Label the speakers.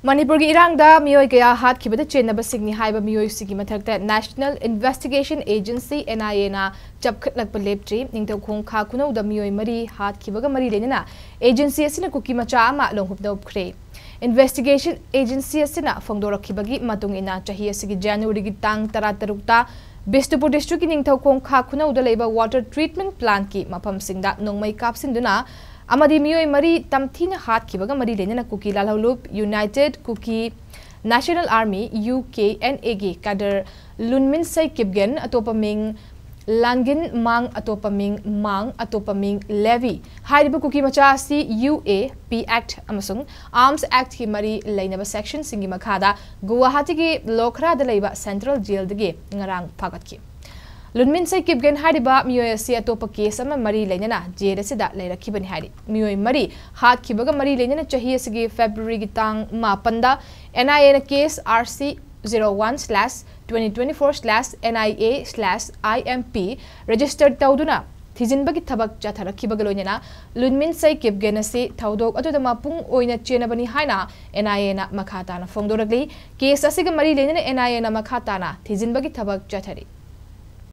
Speaker 1: Manipur ki erang da miyoi kaya hatkhibada chennabani haiba miyoi sigi mathakta National Investigation Agency NIA na chapkhatlakpa leptri Ningthoukhong Kha Khunou da miyoi mari hatkibaga mari leinana agency asina Kuki macha ama longhupna oopkhre. Investigation Agency asina phongdorakhibagi matung ina chahi asigi January gi tang 13 ta Bistupur district ki Ningthoukhong Kha Khunou da leiba water treatment plant ki mafam singda nongmai kapsinduna amadi miyoi mari tamthina hatkibaga mari leinana Kuki lalhouba United Kuki National Army UK NIA gi kader lunmin sai kibgen atopaming langin mang atopaming mang atopaming levy haiba Kuki macha si UAP Act amasung Arms Act ki mari leinaba section singi makhada Guwahati ki lokhra da leiba Central Jail dagi ngarang phagatki Lunmin sai kibgen hariba miyoi asi atopa case ama mari leinana jail asida leirakhibani hari miyoi mari hatkibaga mari leinana chahi asigi February gi tang 5 da NIA na case RC 01/2024/NIA/IMP registered tauduna thijinbagi thabak chatharakhibaga loinana lunmin sai kibgen asi thaudok atuda mapung oina chennabani haina NIA na makhata na phongdoragli case asiga mari leinana NIA na makhata na thijinbagi thabak chathari